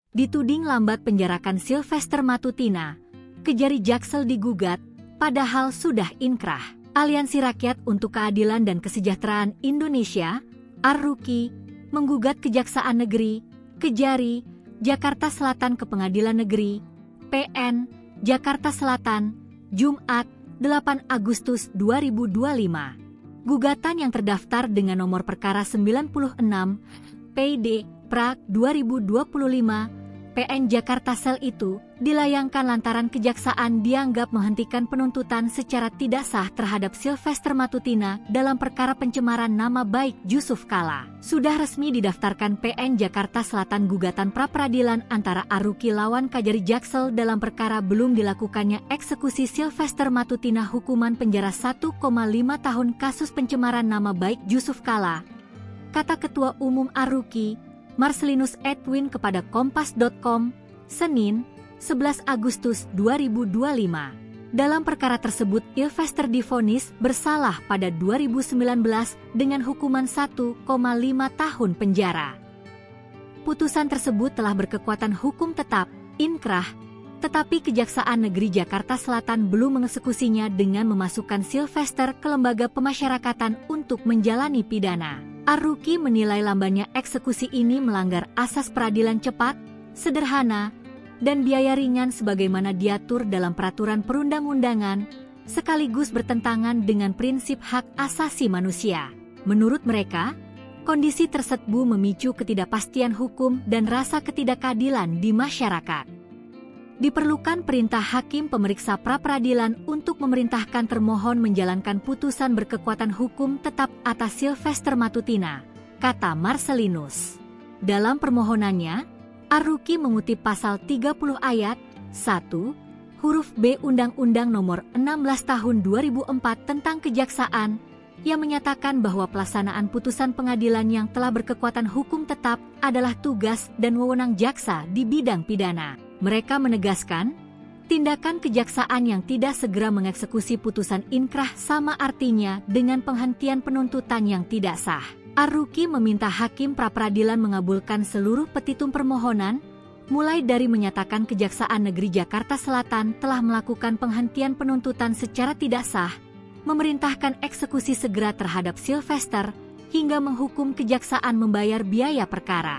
Dituding lambat penjarakan Sylvester Matutina, Kejari Jaksel digugat, padahal sudah inkrah. Aliansi Rakyat untuk Keadilan dan Kesejahteraan Indonesia, ARRUKI, menggugat Kejaksaan Negeri, Kejari, Jakarta Selatan ke Pengadilan Negeri, PN, Jakarta Selatan, Jumat, 8 Agustus 2025. Gugatan yang terdaftar dengan nomor perkara 96, PD, Prak 2025, PN Jakarta Sel itu dilayangkan lantaran kejaksaan dianggap menghentikan penuntutan secara tidak sah terhadap Sylvester Matutina dalam perkara pencemaran nama baik Jusuf Kalla. Sudah resmi didaftarkan PN Jakarta Selatan gugatan pra-peradilan antara ARRUKI lawan Kejari Jaksel dalam perkara belum dilakukannya eksekusi Sylvester Matutina hukuman penjara 1,5 tahun kasus pencemaran nama baik Jusuf Kalla, kata Ketua Umum ARRUKI, Marcelinus Edwin kepada Kompas.com, Senin, 11 Agustus 2025. Dalam perkara tersebut, Sylvester divonis bersalah pada 2019 dengan hukuman 1,5 tahun penjara. Putusan tersebut telah berkekuatan hukum tetap, inkrah, tetapi Kejaksaan Negeri Jakarta Selatan belum mengeksekusinya dengan memasukkan Sylvester ke lembaga pemasyarakatan untuk menjalani pidana. ARRUKI menilai lambannya eksekusi ini melanggar asas peradilan cepat, sederhana, dan biaya ringan sebagaimana diatur dalam peraturan perundang-undangan, sekaligus bertentangan dengan prinsip hak asasi manusia. Menurut mereka, kondisi tersebut memicu ketidakpastian hukum dan rasa ketidakadilan di masyarakat. Diperlukan perintah hakim pemeriksa pra-peradilan untuk memerintahkan termohon menjalankan putusan berkekuatan hukum tetap atas Sylvester Matutina, kata Marcelinus. Dalam permohonannya, ARRUKI mengutip pasal 30 ayat 1, huruf B Undang-Undang Nomor 16 Tahun 2004 tentang Kejaksaan, yang menyatakan bahwa pelaksanaan putusan pengadilan yang telah berkekuatan hukum tetap adalah tugas dan wewenang jaksa di bidang pidana. Mereka menegaskan, tindakan kejaksaan yang tidak segera mengeksekusi putusan inkrah sama artinya dengan penghentian penuntutan yang tidak sah. ARRUKI meminta hakim pra-peradilan mengabulkan seluruh petitum permohonan, mulai dari menyatakan Kejaksaan Negeri Jakarta Selatan telah melakukan penghentian penuntutan secara tidak sah, memerintahkan eksekusi segera terhadap Sylvester, hingga menghukum kejaksaan membayar biaya perkara.